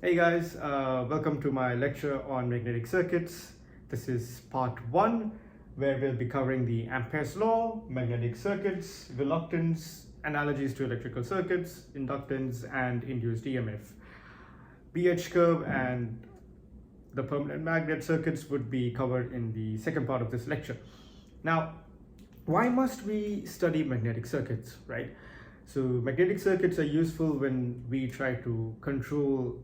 Hey guys, welcome to my lecture on magnetic circuits. This is part 1 where we'll be covering the Ampere's law, magnetic circuits, reluctance, analogies to electrical circuits, inductance and induced EMF. BH curve and the permanent magnet circuits would be covered in the second part of this lecture. Now, why must we study magnetic circuits, right? So magnetic circuits are useful when we try to control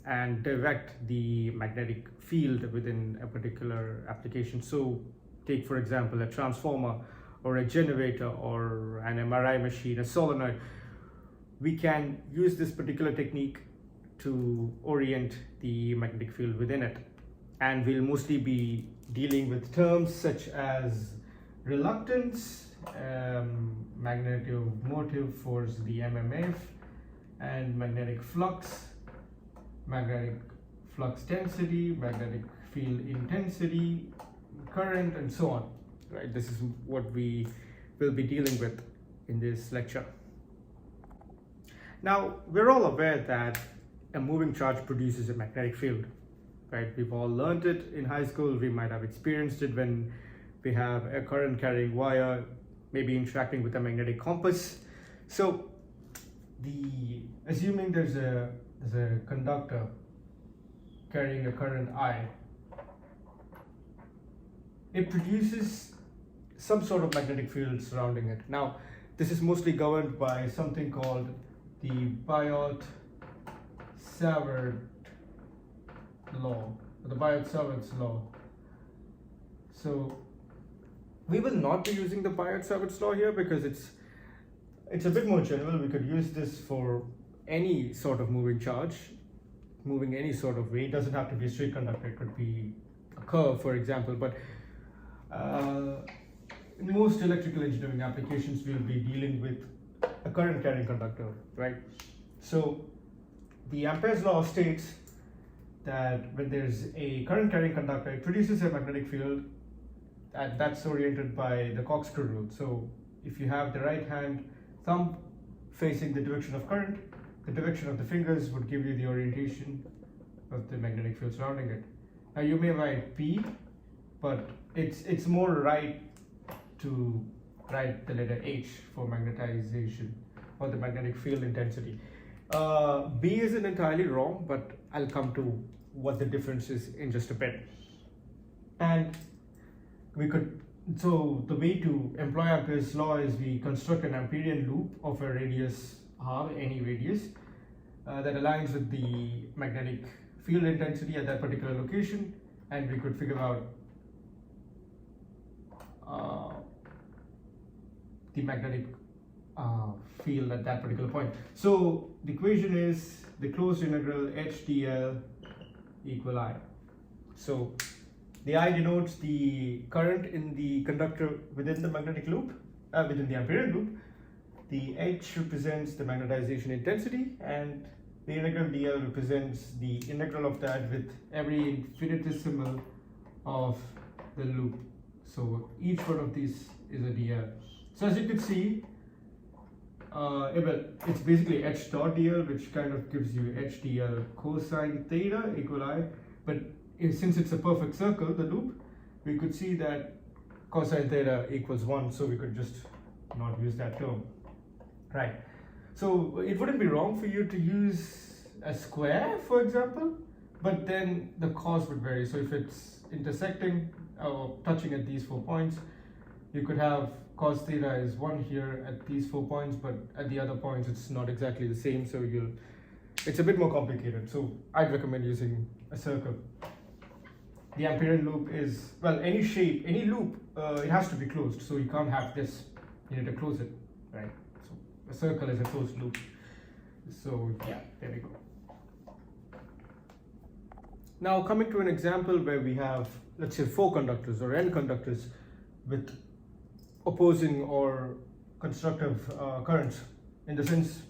and direct the magnetic field within a particular application. So take for example a transformer or a generator or an MRI machine, a solenoid. We can use this particular technique to orient the magnetic field within it, and we'll mostly be dealing with terms such as reluctance, magnetic motive force, the MMF, and magnetic flux, magnetic flux density, magnetic field intensity, current, and so on. Right? This is what we will be dealing with in this lecture. Now, we're all aware that a moving charge produces a magnetic field. Right? We've all learned it in high school. We might have experienced it when we have a current carrying wire, maybe interacting with a magnetic compass. So, assuming there's a conductor carrying a current I, it produces some sort of magnetic field surrounding it. Now, this is mostly governed by something called the Biot-Savart law, or the Biot-Savart's law. So, we will not be using the Biot-Savart's law here because it's a bit more general. We could use this for any sort of moving charge, moving any sort of way. It doesn't have to be a straight conductor. It could be a curve, for example. But in most electrical engineering applications, we'll be dealing with a current carrying conductor, right? So the Ampere's law states that when there's a current carrying conductor, it produces a magnetic field, and that's oriented by the corkscrew rule. So if you have the right hand thumb facing the direction of current, the direction of the fingers would give you the orientation of the magnetic field surrounding it. Now you may write P, but it's more right to write the letter H for magnetization or the magnetic field intensity. B isn't entirely wrong, but I'll come to what the difference is in just a bit. And so the way to employ Ampere's law is we construct an Amperian loop of a radius r, any radius, that aligns with the magnetic field intensity at that particular location, and we could figure out the magnetic field at that particular point. So the equation is the closed integral h dl equal I. So the I denotes the current in the conductor within the magnetic loop, within the Amperian loop. The H represents the magnetization intensity, and the integral dl represents the integral of that with every infinitesimal of the loop. So each one of these is a dl. So as you can see, it's basically h dot dl, which kind of gives you h dl cosine theta equal I. But since it's a perfect circle, the loop, we could see that cosine theta equals 1, so we could just not use that term, right? So it wouldn't be wrong for you to use a square, for example, but then the cos would vary. So if it's intersecting or touching at these 4 points, you could have cos theta is 1 here at these 4 points, but at the other points it's not exactly the same, so it's a bit more complicated. So I'd recommend using a circle. The Amperian loop is, well, any shape, any loop, it has to be closed. So you can't have this, you need to close it, right? So a circle is a closed loop. So yeah, there we go. Now coming to an example where we have, let's say, 4 conductors or n conductors with opposing or constructive currents, in the sense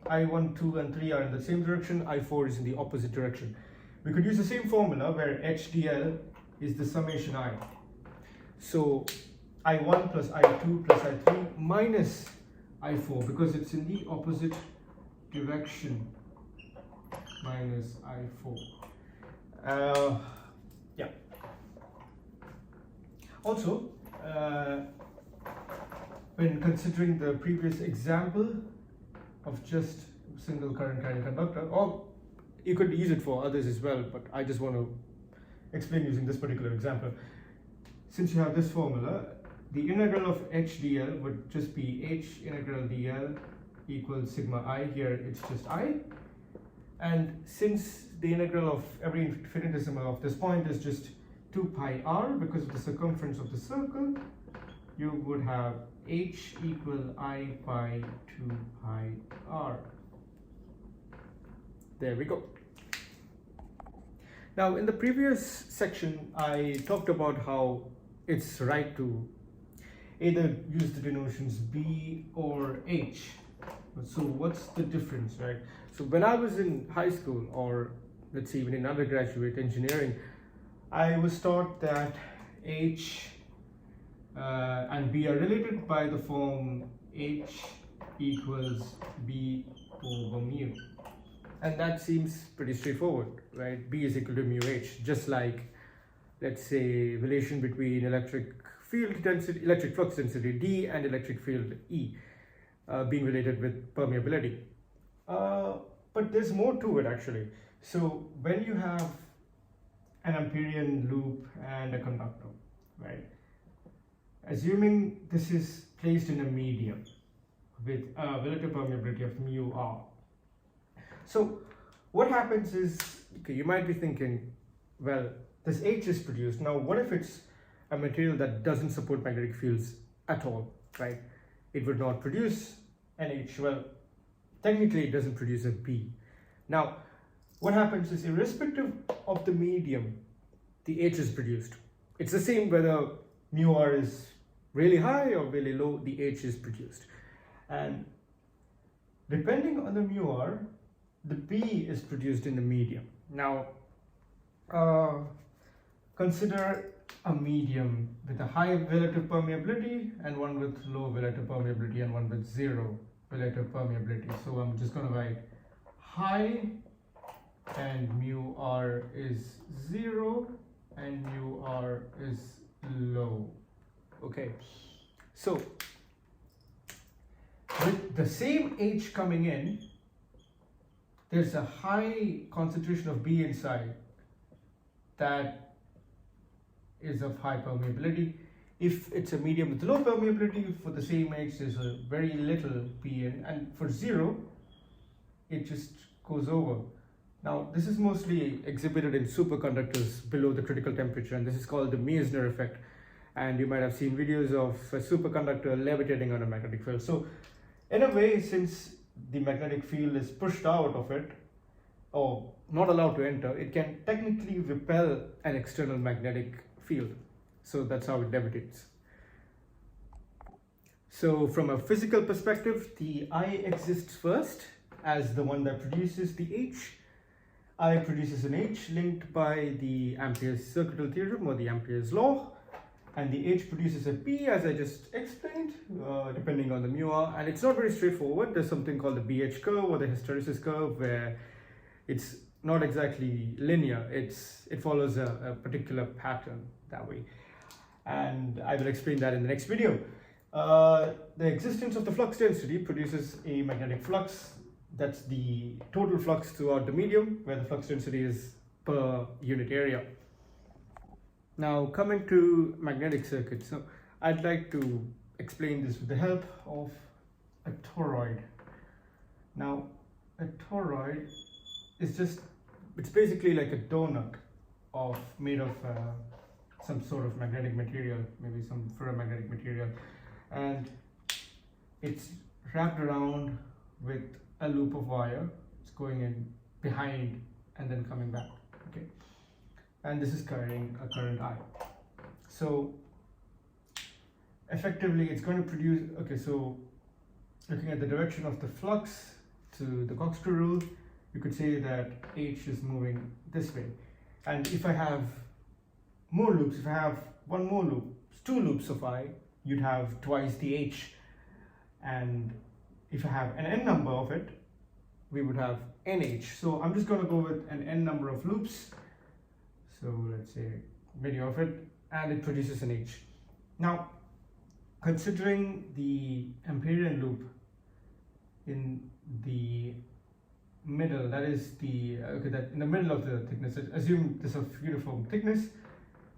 I1, 2, and 3 are in the same direction, I4 is in the opposite direction. We could use the same formula where h dl is the summation I. So I1 plus I2 plus I3 minus I4, because it's in the opposite direction minus I4. Yeah. Also, when considering the previous example of just single current carrying conductor, or you could use it for others as well, but I just want to explain using this particular example. Since you have this formula, the integral of h dl would just be h integral dl equals sigma I. Here it's just I. And since the integral of every infinitesimal of this point is just 2 pi r because of the circumference of the circle, you would have h equal I pi 2 pi r. There we go. Now, in the previous section, I talked about how it's right to either use the denotions b or h. So what's the difference, right? So when I was in high school, or let's say even in undergraduate engineering, I was taught that h and b are related by the form h equals b over mu. And that seems pretty straightforward, right? B is equal to mu h, just like, let's say, relation between electric field density, electric flux density D and electric field E being related with permeability. But there's more to it actually. So when you have an Amperian loop and a conductor, right? Assuming this is placed in a medium with a relative permeability of mu r. So what happens is, okay, you might be thinking, well, this H is produced. Now, what if it's a material that doesn't support magnetic fields at all, right? It would not produce an H. Well, technically it doesn't produce a B. Now, what happens is, irrespective of the medium, the H is produced. It's the same whether mu r is really high or really low, the H is produced. And depending on the mu r, the B is produced in the medium. Now, consider a medium with a high relative permeability and one with low relative permeability and one with zero relative permeability. So I'm just going to write high and mu r is 0 and mu r is low. Okay, so with the same H coming in, there's a high concentration of B inside that is of high permeability. If it's a medium with low permeability, for the same H there's a very little B in, and for 0 it just goes over. Now this is mostly exhibited in superconductors below the critical temperature, and this is called the Meissner effect, and you might have seen videos of a superconductor levitating on a magnetic field. So in a way, since the magnetic field is pushed out of it or not allowed to enter, it can technically repel an external magnetic field. So that's how it levitates. So from a physical perspective, the I exists first as the one that produces the H. I produces an H linked by the Ampere's circuital theorem or the Ampere's law, and the H produces a P, as I just explained, depending on the mu r. And it's not very straightforward. There's something called the BH curve or the hysteresis curve, where it's not exactly linear. It follows a particular pattern that way, and I will explain that in the next video. The existence of the flux density produces a magnetic flux. That's the total flux throughout the medium, where the flux density is per unit area. Now, coming to magnetic circuits, so I'd like to explain this with the help of a toroid. Now, a toroid is it's basically like a donut made of some sort of magnetic material, maybe some ferromagnetic material, and it's wrapped around with a loop of wire. It's going in behind and then coming back, okay? And this is carrying a current I. So effectively it's going to produce, okay, so looking at the direction of the flux to the corkscrew rule, you could say that H is moving this way. And if I have more loops, if I have one more loop, 2 loops of I, you'd have twice the H. And if I have an n number of it, we would have nh. So I'm just going to go with an n number of loops. So let's say many of it, and it produces an h. Now, considering the Amperian loop in the middle, that is the that in the middle of the thickness, assume this of uniform thickness,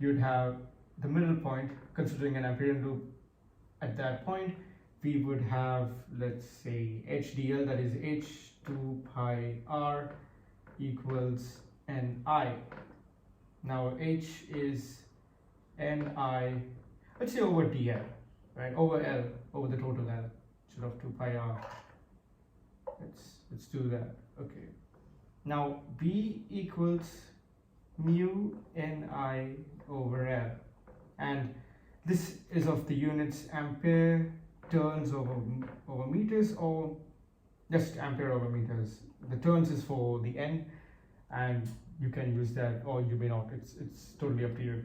you'd have the middle point. Considering an Amperian loop at that point, we would have, let's say, hdl, that is h2 pi r equals ni. Now h is ni, let's say over dl, right, over l, over the total l, instead of 2 pi r. Let's do that. Okay, now b equals mu ni over l, and this is of the units ampere turns over meters, or just ampere over meters. The turns is for the n, and you can use that or you may not. It's totally up to you.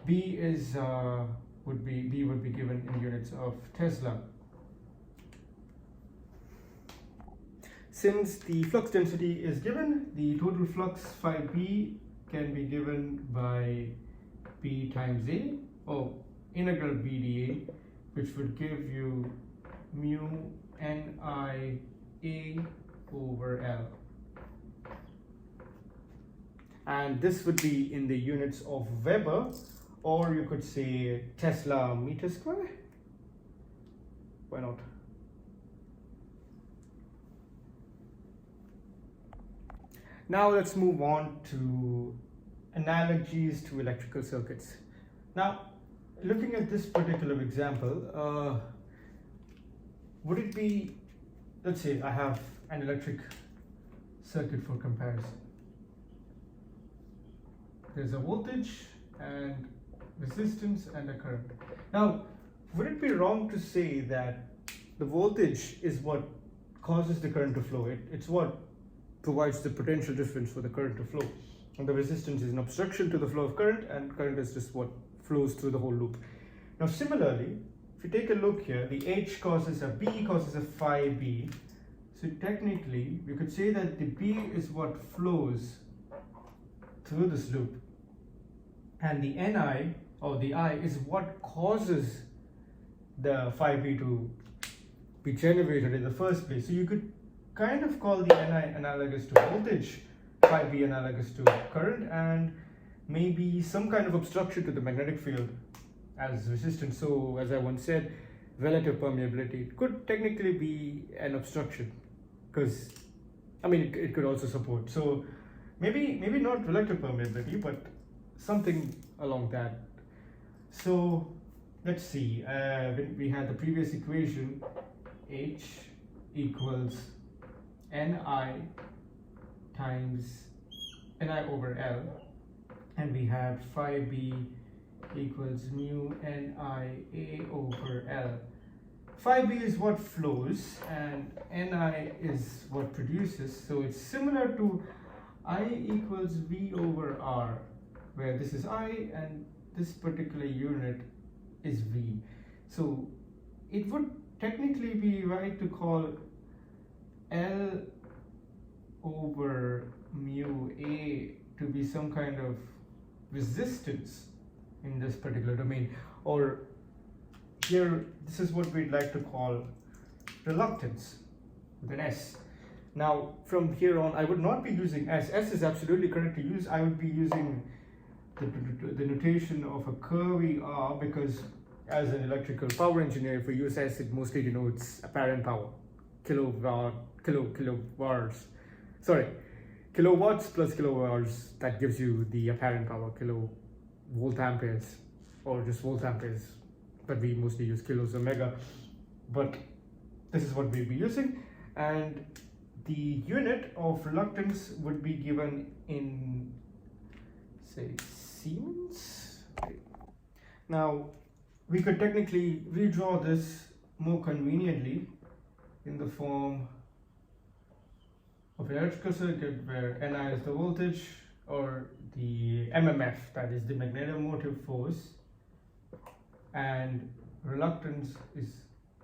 B would be given in units of Tesla. Since the flux density is given, the total flux phi b can be given by b times a, or integral b dA, which would give you mu ni a over l. And this would be in the units of Weber, or you could say Tesla meter square. Why not? Now let's move on to analogies to electrical circuits. Now, looking at this particular example, would it be, let's say I have an electric circuit for comparison. There's a voltage and resistance and a current. Now, would it be wrong to say that the voltage is what causes the current to flow? It's what provides the potential difference for the current to flow. And the resistance is an obstruction to the flow of current, and current is just what flows through the whole loop. Now, similarly, if you take a look here, the H causes a B causes a phi B. So technically, we could say that the B is what flows through this loop, and the Ni, or the I, is what causes the phi B to be generated in the first place. So you could kind of call the Ni analogous to voltage, phi B analogous to current, and maybe some kind of obstruction to the magnetic field as resistance. So as I once said, relative permeability could technically be an obstruction, because I mean it could also support. So maybe not relative permeability, but something along that. So let's see, when we had the previous equation, H equals Ni times Ni over L, and we had phi B equals mu Ni A over L. Phi B is what flows and Ni is what produces, so it's similar to I equals V over R, where this is I and this particular unit is V. So it would technically be right to call L over mu A to be some kind of resistance in this particular domain, or here this is what we'd like to call reluctance with an S. Now from here on I would not be using S. S is absolutely correct to use. I would be using the notation of a curvy R, because as an electrical power engineer, if we use S, it mostly denotes apparent power, kilowatts plus kilowatts. That gives you the apparent power, kilovolt amperes, or just volt amperes, but we mostly use kilos or mega. But this is what we'll be using, and the unit of reluctance would be given in, say, Siemens. Now we could technically redraw this more conveniently in the form of an electrical circuit where Ni is the voltage, or the MMF, that is the magnetomotive force, and reluctance is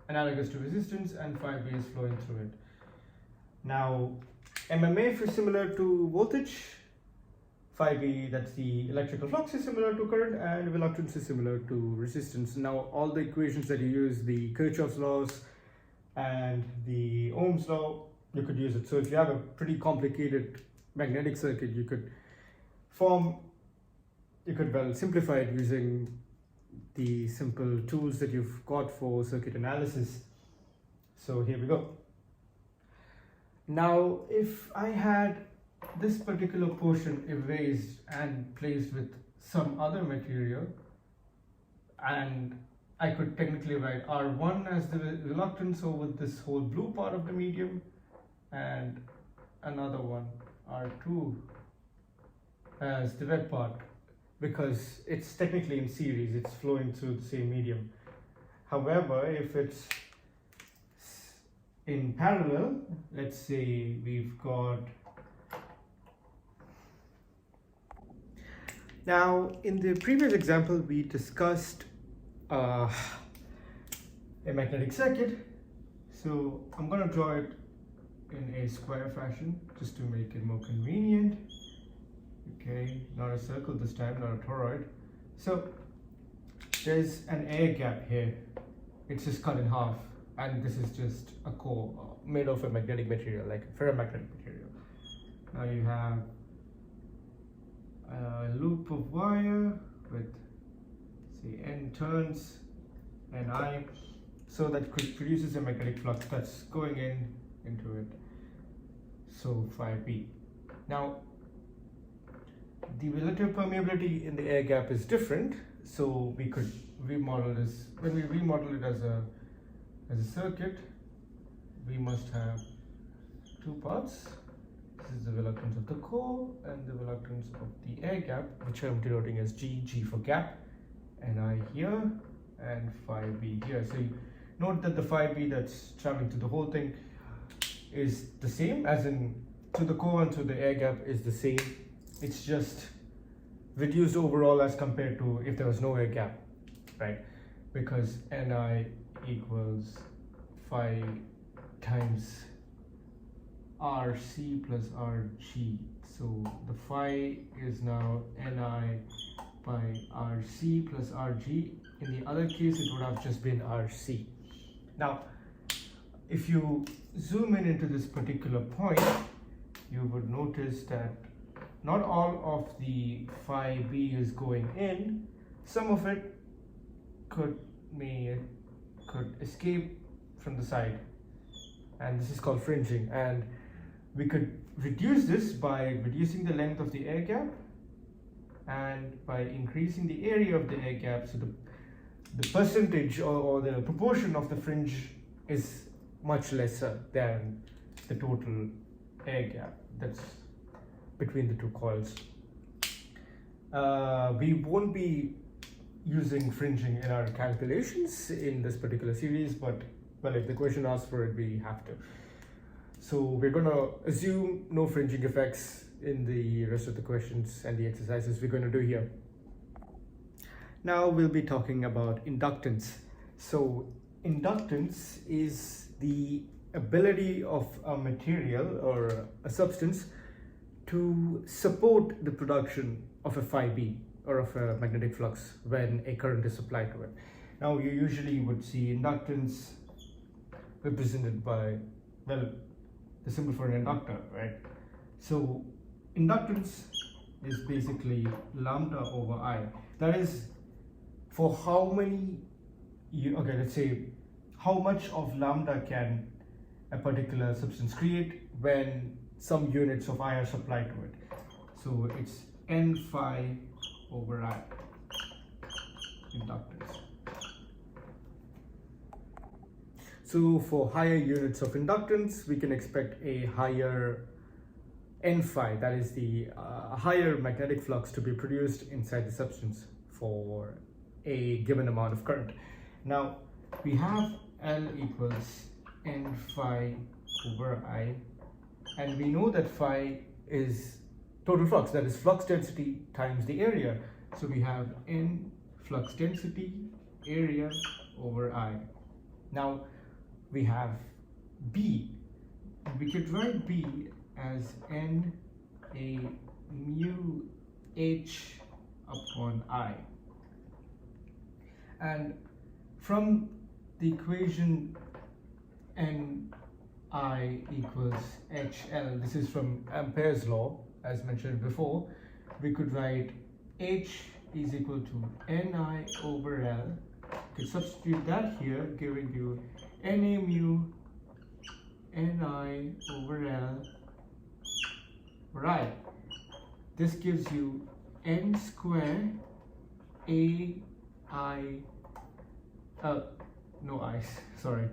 analogous to resistance, and phi B is flowing through it. Now mmf is similar to voltage, phi b, that's the electrical flux, is similar to current, and reluctance is similar to resistance. Now all the equations that you use, the Kirchhoff's laws and the Ohm's law, you could use it. So if you have a pretty complicated magnetic circuit, you could well simplify it using the simple tools that you've got for circuit analysis. So here we go. Now if I had this particular portion erased and placed with some other material, and I could technically write R1 as the reluctance over this whole blue part of the medium, and another one, R2, as the red part, because it's technically in series, it's flowing through the same medium. However, if it's in parallel, let's say we've got, now in the previous example we discussed a magnetic circuit, so I'm going to draw it in a square fashion just to make it more convenient. Okay, not a circle this time, not a toroid. So there's an air gap here, it's just cut in half, and this is just a core made of a magnetic material, like a ferromagnetic material. Now you have a loop of wire with, say, n turns and I, so that produces a magnetic flux that's going into it, so phi b. Now the relative permeability in the air gap is different, so we could remodel this. When we remodel it as a circuit, we must have two parts. This is the reluctance of the core and the reluctance of the air gap, which I'm denoting as G for gap, and I here, and phi b here. So you note that the phi b that's traveling through the whole thing is the same, as in to the core and to the air gap is the same. It's just reduced overall as compared to if there was no air gap, right? Because Ni equals phi times Rc plus Rg. So the phi is now Ni by Rc plus Rg. In the other case, it would have just been Rc. Now, if you zoom in into this particular point, you would notice that not all of the phi b is going in. Some of it could escape from the side, and this is called fringing, and we could reduce this by reducing the length of the air gap and by increasing the area of the air gap, so the percentage or the proportion of the fringe is much lesser than the total air gap that's between the two coils. We won't be using fringing in our calculations in this particular series, but well, if the question asks for it, we have to. So we're going to assume no fringing effects in the rest of the questions and the exercises we're going to do here. Now we'll be talking about inductance. So inductance is the ability of a material or a substance to support the production of a phi b or of a magnetic flux when a current is applied to it. Now you usually would see inductance represented by, well, the symbol for an inductor, right? So inductance is basically lambda over I. That is for how many, let's say how much of lambda can a particular substance create when some units of I are supplied to it. So it's n phi over I, inductance. So for higher units of inductance, we can expect a higher n phi, that is the higher magnetic flux to be produced inside the substance for a given amount of current. Now we have L equals n phi over I, and we know that phi is total flux, that is flux density times the area. So we have n flux density area over I. Now we have B, and we could write B as n a mu h upon I. And from the equation Ni equals HL, this is from Ampere's law, as mentioned before, we could write H is equal to Ni over L. You could substitute that here, giving you Na mu Ni over L. Right. This gives you n square A I, no i's, sorry,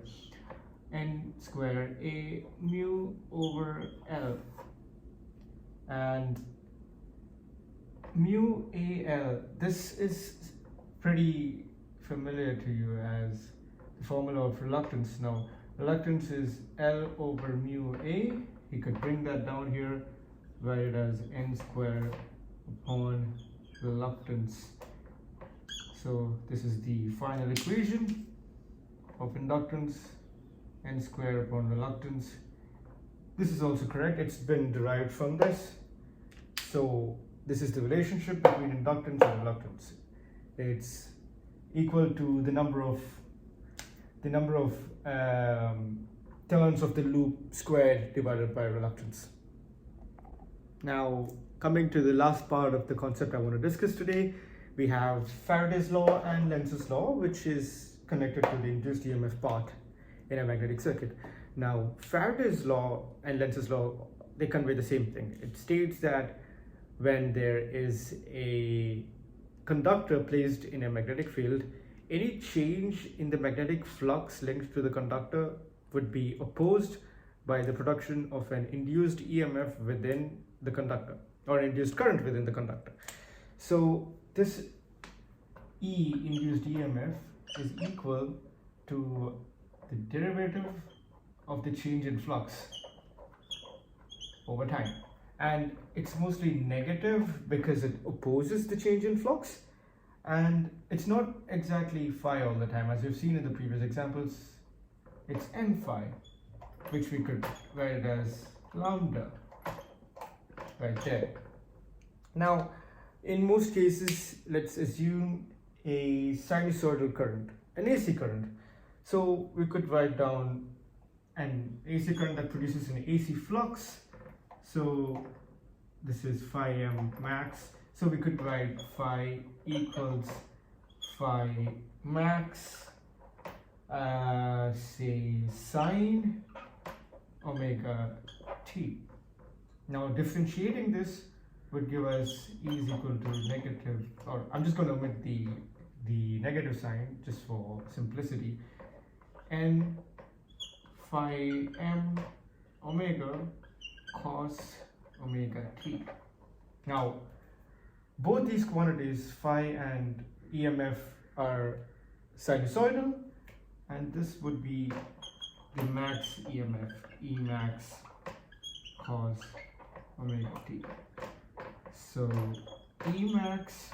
n square A mu over L, and mu AL, this is pretty familiar to you as the formula of reluctance. Now reluctance is L over mu A. You could bring that down here, write it as n square upon reluctance. So this is the final equation of inductance, n square upon reluctance. This is also correct, it's been derived from this. So this is the relationship between inductance and reluctance. It's equal to the number of turns of the loop squared divided by reluctance. Now, coming to the last part of the concept I want to discuss today, we have Faraday's law and Lenz's law, which is connected to the induced EMF part in a magnetic circuit. Now, Faraday's law and Lenz's law, they convey the same thing. It states that when there is a conductor placed in a magnetic field, any change in the magnetic flux linked to the conductor would be opposed by the production of an induced EMF within the conductor, or induced current within the conductor. So this E, induced EMF, is equal to the derivative of the change in flux over time. And it's mostly negative because it opposes the change in flux, and it's not exactly phi all the time. As we've seen in the previous examples, it's n phi, which we could write it as lambda right there. Now, in most cases, let's assume a sinusoidal current, an AC current. So we could write down an AC current that produces an AC flux. So this is phi m max. So we could write phi equals phi max, say sine omega t. Now differentiating this would give us E is equal to negative, or I'm just going to omit the negative sign just for simplicity, n phi m omega cos omega t. Now both these quantities, phi and EMF, are sinusoidal, and this would be the max EMF, E max cos omega t. So E max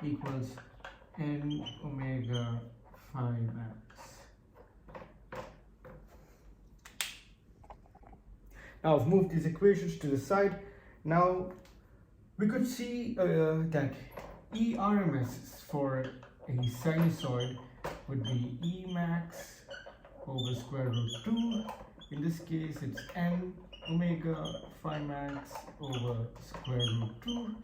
equals n omega phi max. Now I've moved these equations to the side. Now we could see that E RMS for a sinusoid would be E max over square root 2. In this case, it's n omega phi max over square root 2.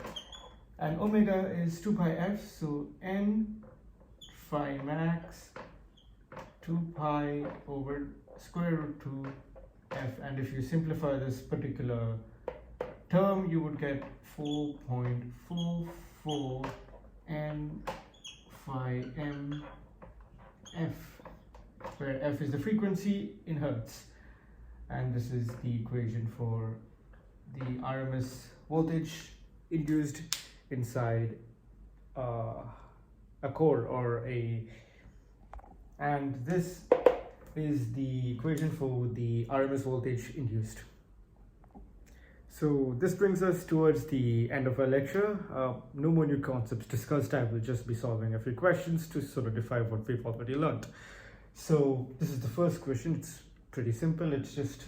And omega is 2 pi f, so n phi max 2 pi over square root 2 f. And if you simplify this particular term, you would get 4.44 n phi m f, where f is the frequency in hertz. And this is the equation for the RMS voltage induced inside a core or a, and this is the equation for the RMS voltage induced. So this brings us towards the end of our lecture. No more new concepts discussed. I will just be solving a few questions to sort of define what we've already learned. So this is the first question. It's pretty simple. It's just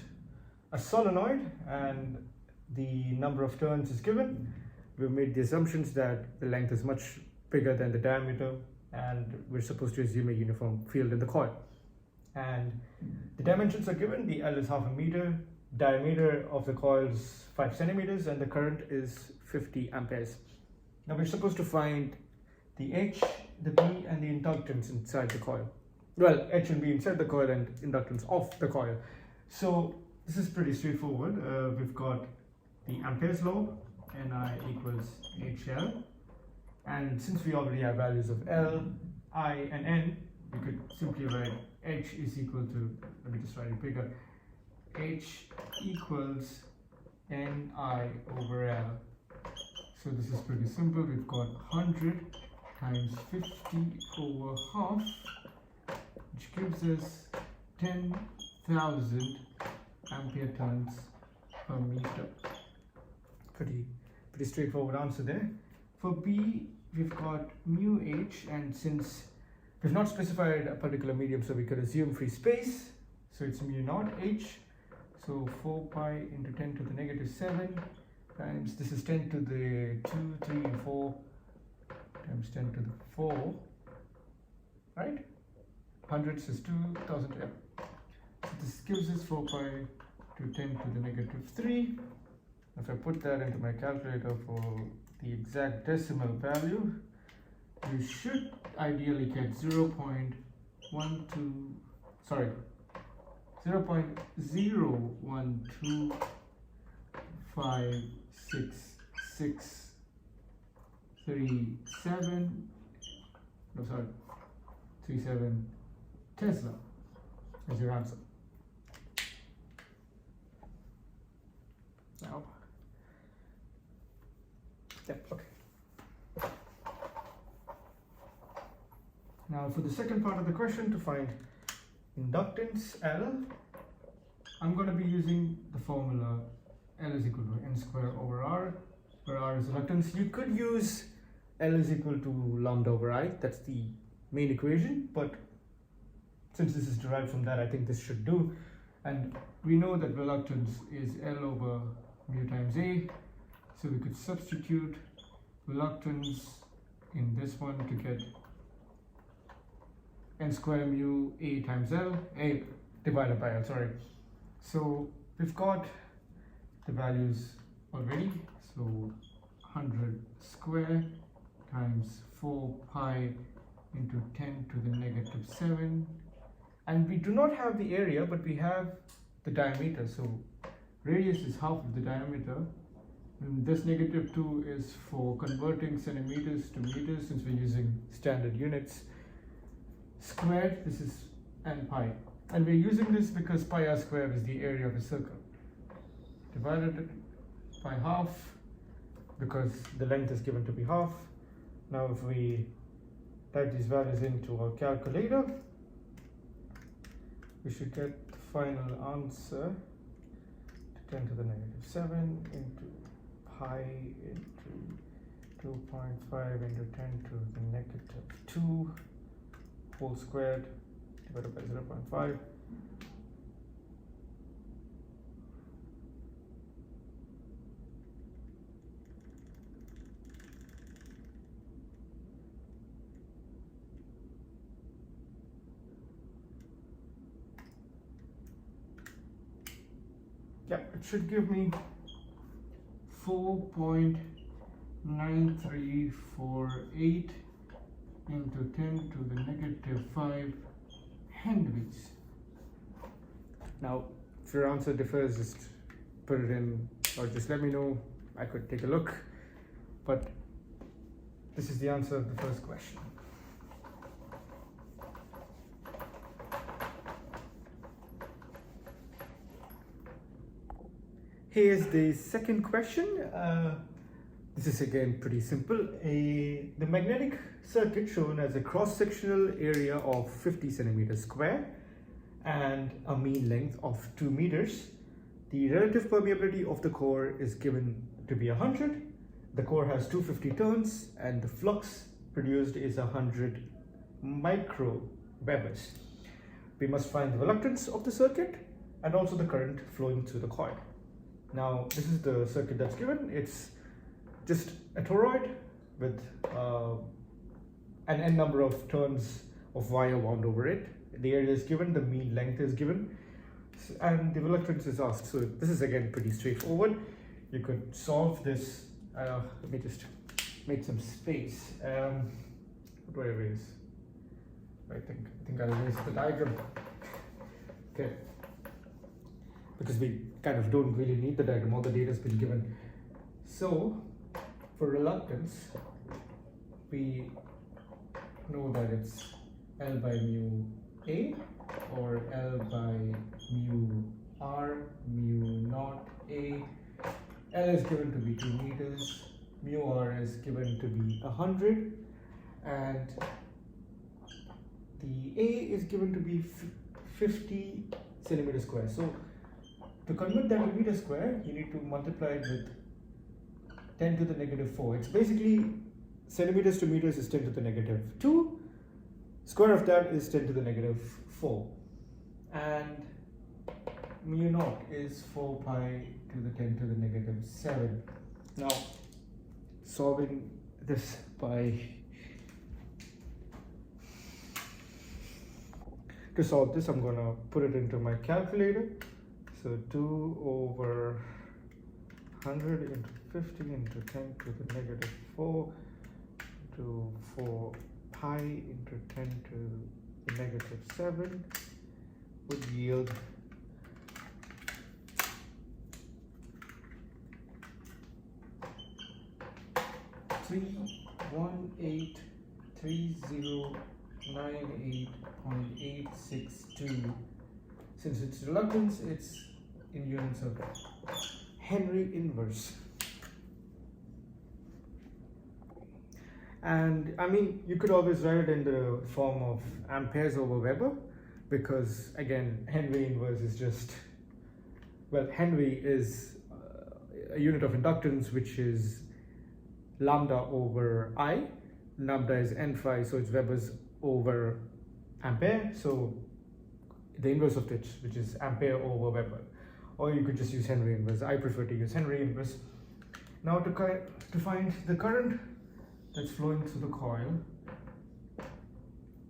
a solenoid and the number of turns is given. We've made the assumptions that the length is much bigger than the diameter, and we're supposed to assume a uniform field in the coil. And the dimensions are given. The L is half a meter, diameter of the coil is 5 centimeters, and the current is 50 amperes. Now we're supposed to find the H, the B, and the inductance inside the coil. Well, H and B inside the coil and inductance of the coil. So this is pretty straightforward. We've got the Ampere's law, Ni equals HL. And since we already have values of L, I, and N, we could simply write H is equal to, let me just write it bigger, H equals Ni over L. So this is pretty simple. We've got 100 times 50 over half, which gives us 10,000 ampere turns per meter. Pretty straightforward answer there. For B, we've got mu H, and since we've not specified a particular medium, so we could assume free space, so it's mu naught H. So 4 pi into 10 to the negative 7 times, this is 10 to the 2, 3, and 4 times 10 to the 4, right? Hundreds is 2,000 M. So this gives us 4 pi to 10 to the negative 3. If I put that into my calculator for the exact decimal value, you should ideally get 37 Tesla as your answer. Now, okay. Now for the second part of the question, to find inductance L, I'm going to be using the formula L is equal to N square over R, where R is reluctance. You could use L is equal to lambda over I, that's the main equation, but since this is derived from that, I think this should do. And we know that reluctance is L over mu times A, so we could substitute reluctance in this one to get N square mu A times L, A divided by L, sorry. So we've got the values already, so 100 square times 4 pi into 10 to the negative 7, and we do not have the area, but we have the diameter, so radius is half of the diameter, and this negative 2 is for converting centimeters to meters, since we're using standard units. Squared, this is n pi, and we're using this because pi r squared is the area of a circle, divided by half because the length is given to be half. Now if we type these values into our calculator, we should get the final answer to 10 to the negative 7 into pi into 2.5 into 10 to the negative 2 whole squared divided by 0.5. Yeah, it should give me 4.9348 into 10 to the negative 5 Henrys. Now, if your answer differs, just put it in, or just let me know. I could take a look, but this is the answer of the first question. Here's the second question. This is again pretty simple. The magnetic circuit shown as a cross-sectional area of 50 centimeters square and a mean length of 2 meters. The relative permeability of the core is given to be 100. The core has 250 turns and the flux produced is 100 microwebers. We must find the reluctance of the circuit and also the current flowing through the coil. Now this is the circuit that's given. It's just a toroid with an n number of turns of wire wound over it. The area is given, the mean length is given, and the reluctance is asked. So this is again pretty straightforward. You could solve this. Let me just make some space. What do I erase? I think I'll erase the diagram. Okay. Because we kind of don't really need the diagram. All the data has been given. So for reluctance, we know that it's L by mu A or L by mu R mu naught A. L is given to be 2 meters, mu R is given to be 100, and the A is given to be 50 centimeter square. So to convert that to meter square, you need to multiply it with 10 to the negative 4. It's basically centimeters to meters is 10 to the negative 2. Square of that is 10 to the negative 4. And mu naught is 4 pi to the 10 to the negative 7. Now, solving this to solve this, I'm going to put it into my calculator. So 2 over 100 into 50 into 10 to the negative 4 to 4 pi into 10 to the negative 7 would yield 3183098.862. Since it's reluctance, it's in units of Henry inverse. And I mean, you could always write it in the form of amperes over Weber, because again, Henry inverse is just, well, Henry is a unit of inductance, which is lambda over I. Lambda is n phi, so it's Weber's over ampere. So the inverse of it, which is ampere over Weber. Or you could just use Henry inverse. I prefer to use Henry inverse. Now to find the current that's flowing through the coil.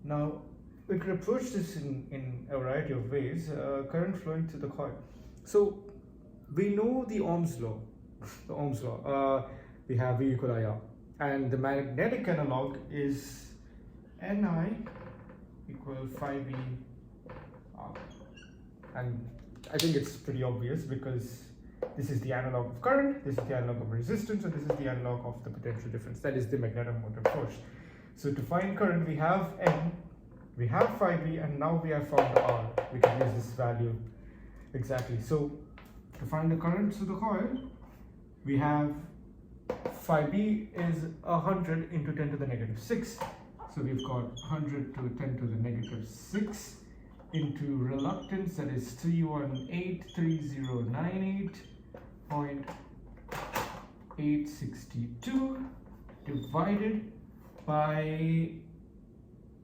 Now we could approach this in a variety of ways. Current flowing through the coil. So we know the Ohm's law. The Ohm's law. We have V equal IR, and the magnetic analog is Ni equal phi V R. And I think it's pretty obvious, because this is the analog of current, this is the analog of resistance, and this is the analog of the potential difference. That is the magnetomotive force. So to find current, we have N, we have phi V, and now we have found R. We can use this value exactly. So to find the current through the coil, we have phi B is 100 into 10 to the negative 6. So we've got 100 to 10 to the negative 6 into reluctance, that is 3183098.862 divided by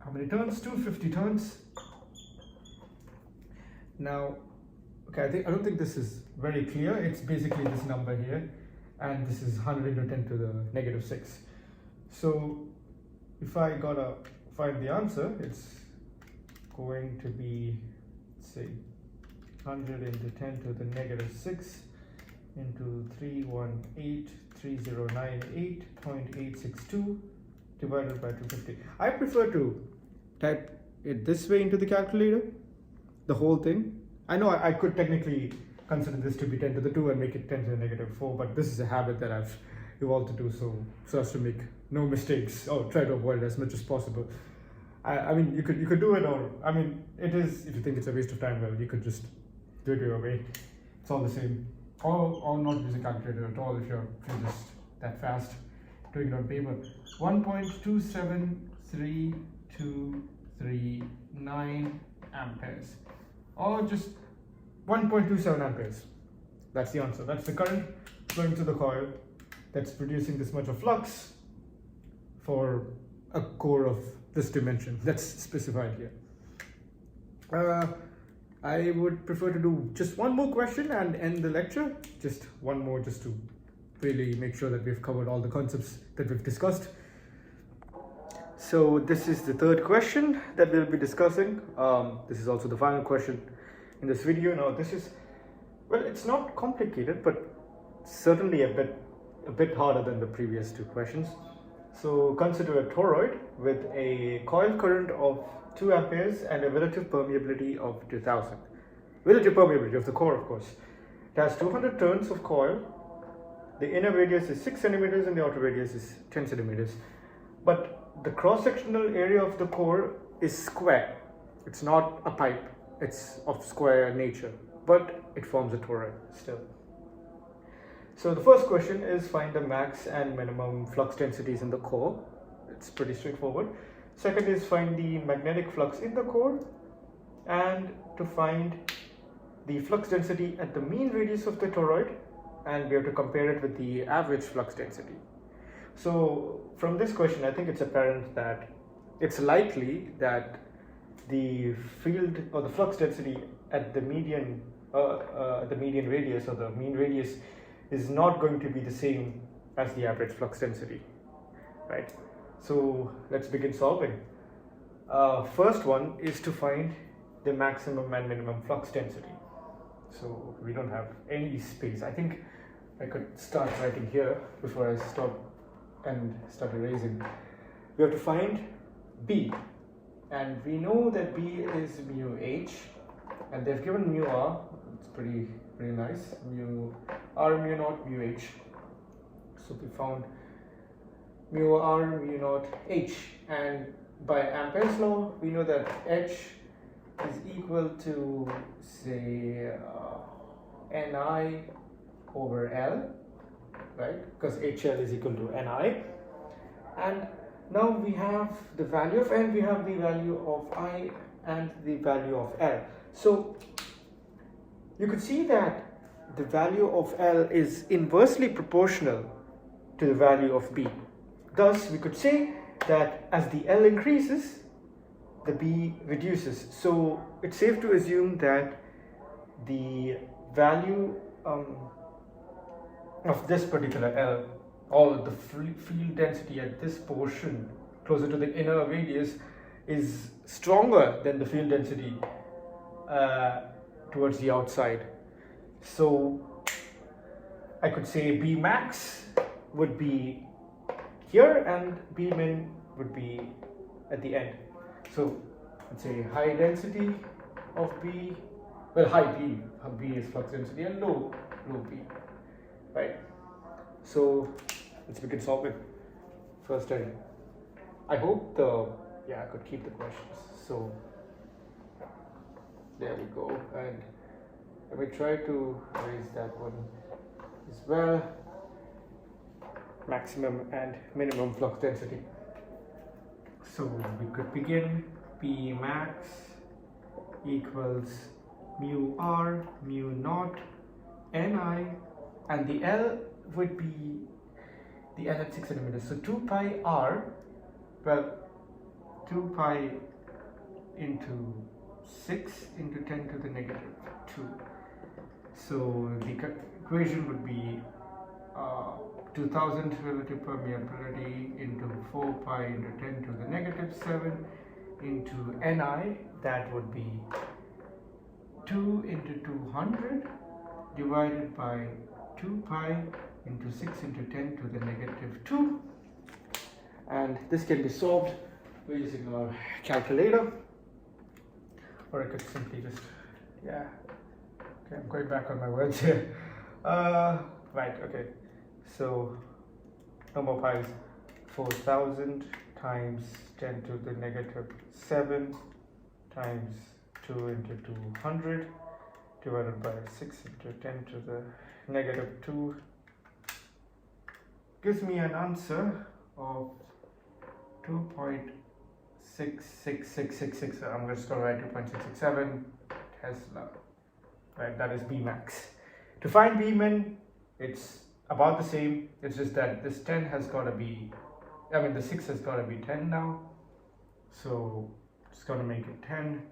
how many turns? 250 turns. Now, okay, I don't think this is very clear. It's basically this number here, and this is 100 into 10 to the negative 6. So if I gotta find the answer, it's going to be, let's say, 100 into 10 to the negative 6 into 3183098.862 divided by 250. I prefer to type it this way into the calculator, the whole thing. I know I could technically consider this to be 10 to the 2 and make it 10 to the negative 4, but this is a habit that I've evolved to do, so as to make no mistakes, or try to avoid it as much as possible. I mean, you could do it, or I mean, it is, if you think it's a waste of time, well, you could just do it your way. It's all the same. Or not use a calculator at all if you're just that fast doing it on paper. 1.2732339 amperes, or just 1.27 amperes. That's the answer. That's the current flowing through the coil that's producing this much of flux for a core of this dimension that's specified here. I would prefer to do just one more question and end the lecture. Just one more, just to really make sure that we've covered all the concepts that we've discussed. So this is the third question that we'll be discussing. This is also the final question in this video. Now this is, well, it's not complicated, but certainly a bit harder than the previous two questions. So consider a toroid with a coil current of 2 amperes and a relative permeability of 2000. Relative permeability of the core, of course. It has 200 turns of coil. The inner radius is 6 centimeters and the outer radius is 10 centimeters. But the cross-sectional area of the core is square. It's not a pipe. It's of square nature, but it forms a toroid still. So the first question is find the max and minimum flux densities in the core. It's pretty straightforward. Second is find the magnetic flux in the core, and to find the flux density at the mean radius of the toroid, and we have to compare it with the average flux density. So from this question, I think it's apparent that it's likely that the field or the flux density at the median radius or the mean radius is not going to be the same as the average flux density, right? So let's begin solving. First one is to find the maximum and minimum flux density. So we don't have any space. I think I could start writing here before I stop and start erasing. We have to find B, and we know that B is mu H, and they've given mu R. It's pretty nice. Mu R, mu naught, mu H. So we found mu R, mu naught, H, and by Ampere's law, we know that H is equal to, say, Ni over L, right? Because HL is equal to Ni. And now we have the value of N, we have the value of I, and the value of L. So you could see that the value of L is inversely proportional to the value of B. Thus, we could say that as the L increases, the B reduces. So it's safe to assume that the value of this particular L, or the field density at this portion closer to the inner radius, is stronger than the field density towards the outside. So I could say B max would be here and B min would be at the end. So let's say high density of B, well, high B is flux density, and low B, right? So let's begin solving. First, I hope I could keep the questions. So there we go, and let me try to erase that one as well. Maximum and minimum flux density. So we could begin. P max equals mu R, mu naught, Ni, and the L would be the L at 6 centimeters. So 2 pi R, well, 2 pi into 6 into 10 to the negative 2. So the equation would be 2000 relative permeability into 4 pi into 10 to the negative 7 into Ni. That would be 2 into 200 divided by 2 pi into 6 into 10 to the negative 2. And this can be solved using our calculator, or I could simply just, okay, I'm going back on my words here. Right, okay. So no more pi's. 4000 times 10 to the negative 7 times 2 into 200 divided by 6 into 10 to the negative 2 gives me an answer of 2.66666. I'm just going to write 2.667 Tesla. Right, that is B max. To find B min, it's about the same. It's just that this 10 has got to be, the 6 has got to be 10 now. So it's going to make it 10.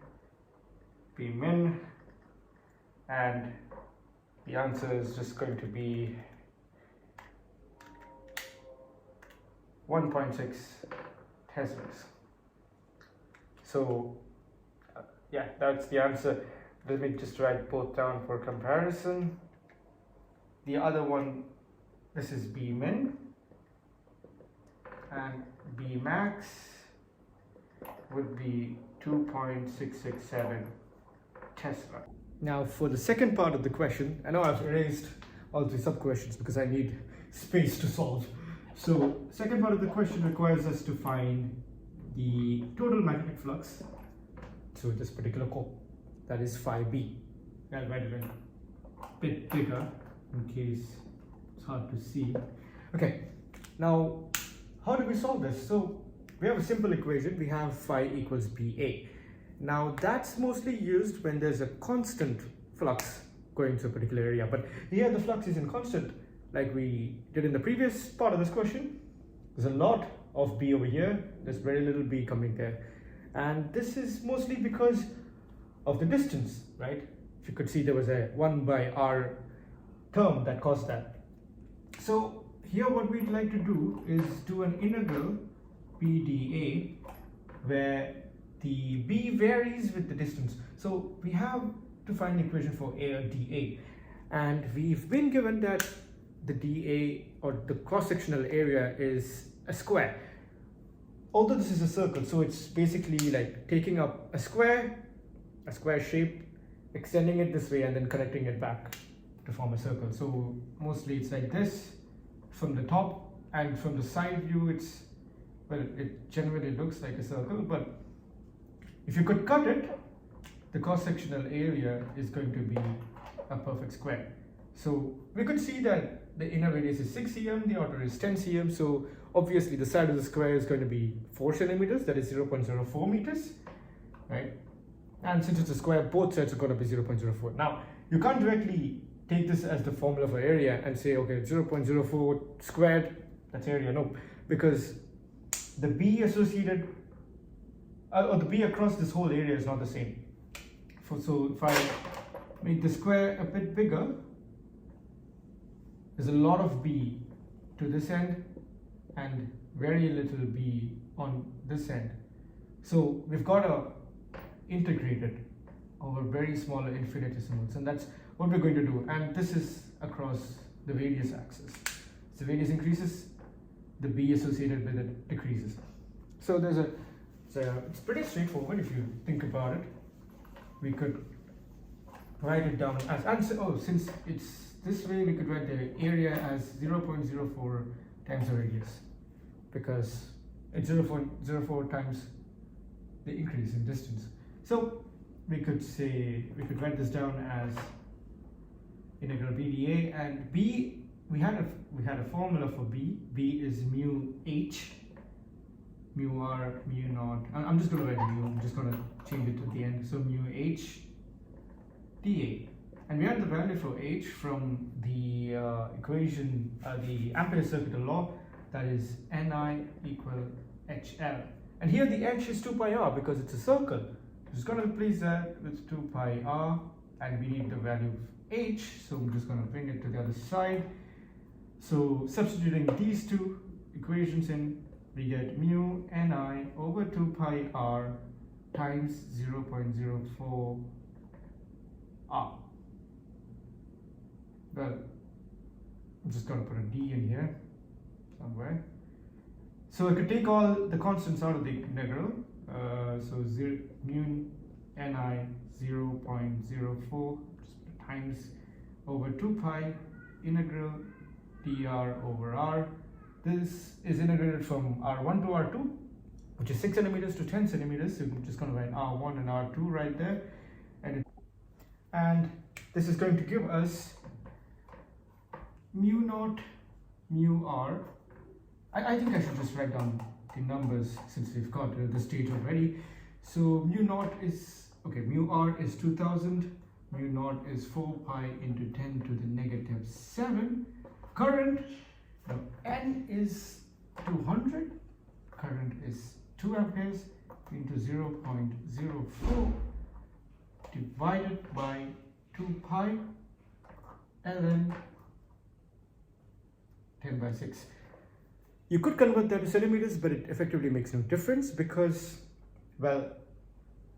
B min and the answer is just going to be 1.6 Teslas. So yeah, that's the answer. Let me just write both down for comparison. The other one, this is B min, and B max would be 2.667 Tesla. Now for the second part of the question, I know I've erased all the sub questions because I need space to solve. So second part of the question requires us to find the total magnetic flux through this particular core, that is phi b. I'll write it in a bit bigger in case it's hard to see. Okay, now how do we solve this? So we have a simple equation. We have phi equals BA. Now that's mostly used when there's a constant flux going through a particular area, but here the flux isn't constant like we did in the previous part of this question. There's a lot of B over here, there's very little B coming there, and this is mostly because of the distance, right? If you could see, there was a 1 by r term that caused that. So here what we'd like to do is do an integral BdA where the B varies with the distance. So we have to find the equation for A or dA, and we've been given that the dA, or the cross-sectional area, is a square. Although this is a circle, so it's basically like taking up a square shape, extending it this way and then connecting it back to form a circle. So mostly it's like this from the top, and from the side view it's, well, it generally looks like a circle, but if you could cut it, the cross-sectional area is going to be a perfect square. So we could see that the inner radius is 6 cm, the outer is 10 cm, so obviously the side of the square is going to be 4 centimeters, that is 0.04 meters, right? And since it's a square, both sides are going to be 0.04. Now, you can't directly take this as the formula for area and say, okay, 0.04 squared, that's area. No, because the B associated, or the B across this whole area is not the same. So if I make the square a bit bigger, there's a lot of B to this end and very little B on this end. So we've got to integrate it over very small infinitesimals, and that's what we're going to do. And this is across the radius axis. As the radius increases, the B associated with it decreases. So it's pretty straightforward if you think about it. We could write it down as, since it's this way, we could write the area as 0.04 times the radius, because it's 0.04 times the increase in distance. So we could write this down as integral BdA, and B, we had a formula for B. B is mu h, mu r, mu naught. I'm just going to write mu. I'm just going to change it at the end. So mu h dA, and we had the value for h from the equation, the Ampere circuit law, that is Ni equal HL. And here the h is 2 pi r because it's a circle. Just going to replace that with 2 pi r, and we need the value of h, so I'm just going to bring it to the other side. So substituting these two equations in, we get mu Ni over 2 pi r times 0.04 r. Well, I'm just going to put a d in here somewhere. So I could take all the constants out of the integral. So mu Ni 0.04 times over 2 pi integral dr over r. This is integrated from r1 to r2, which is 6 centimeters to 10 centimeters. So I'm just going to write r1 and r2 right there, and this is going to give us mu naught mu r. I think I should just write down the numbers since we've got the stage already. So mu naught is, okay, mu r is 2000, mu naught is 4 pi into 10 to the negative 7. Current, now N is 200, current is 2 amperes into 0.04 divided by 2 pi ln 10 by 6. You could convert that to centimeters, but it effectively makes no difference because, well,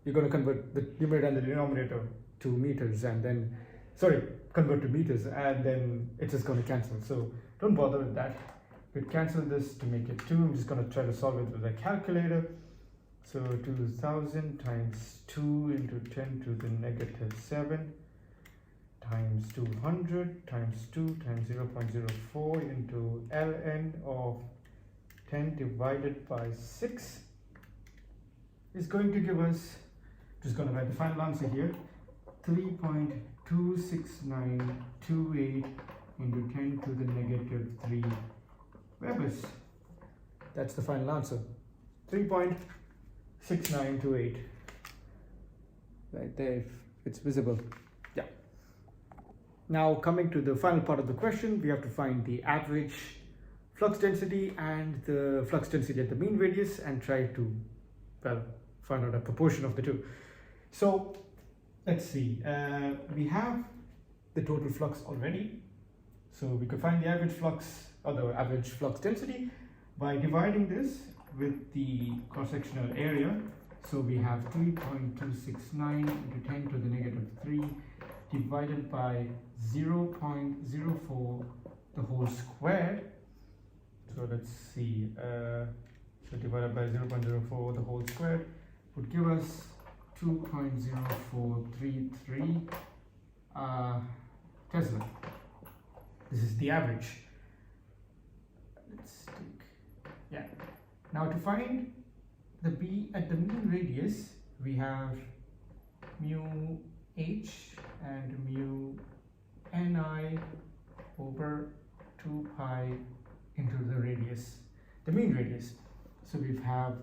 you're going to convert the numerator and the denominator to meters and then, sorry, convert to meters and then it's just going to cancel. So don't bother with that. We'll cancel this to make it 2. I'm just going to try to solve it with a calculator. So 2000 times 2 into 10 to the negative 7 times 200 times 2 times 0.04 into ln of 10 divided by 6 is going to give us, just going to write the final answer here, 3.26928 into 10 to the negative 3 Webers. That's the final answer. 3.6928. Right there, if it's visible. Yeah. Now coming to the final part of the question, we have to find the average flux density and the flux density at the mean radius and try to, well, find out a proportion of the two. So let's see. We have the total flux already. So we could find the average flux or the average flux density by dividing this with the cross-sectional area. So we have 3.269 into 10 to the negative 3 divided by 0.04 the whole squared. So let's see. So divided by 0.04 the whole squared would give us 2.0433 Tesla. This is the average. Let's take, yeah. Now to find the B at the mean radius, we have mu h and mu ni over 2 pi into the radius, the mean radius. So we have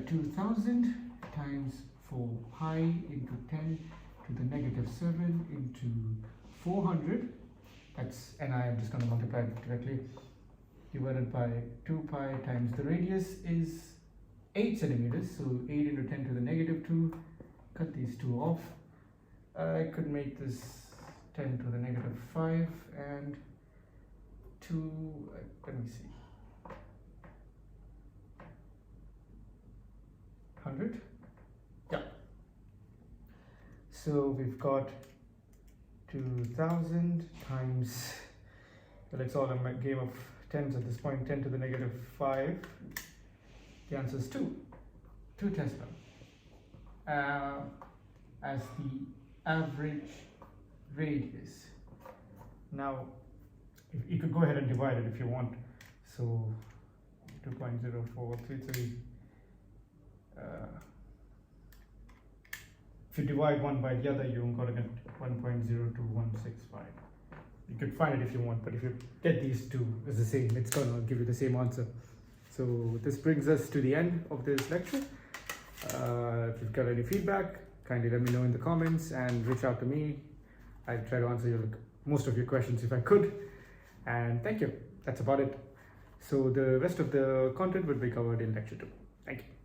2000 times 4 pi into 10 to the negative 7 into 400. That's ni, I'm just going to multiply it directly, divided by 2 pi times the radius is 8 centimeters. So 8 into 10 to the negative 2, cut these 2 off. I could make this 10 to the negative 5 and 2, let me see, 100. Yeah. So we've got 2000 times, well, it's all a game of tens at this point, 10 to the negative 5. The answer is 2 Tesla as the average radius. Now, you could go ahead and divide it if you want. So 2.0433. If you divide one by the other, you're going to get 1.02165. You could find it if you want, but if you get these two as the same, it's going to give you the same answer. So this brings us to the end of this lecture. If you've got any feedback, kindly let me know in the comments and reach out to me. I'll try to answer most of your questions if I could. And thank you. That's about it. So the rest of the content will be covered in lecture 2. Thank you.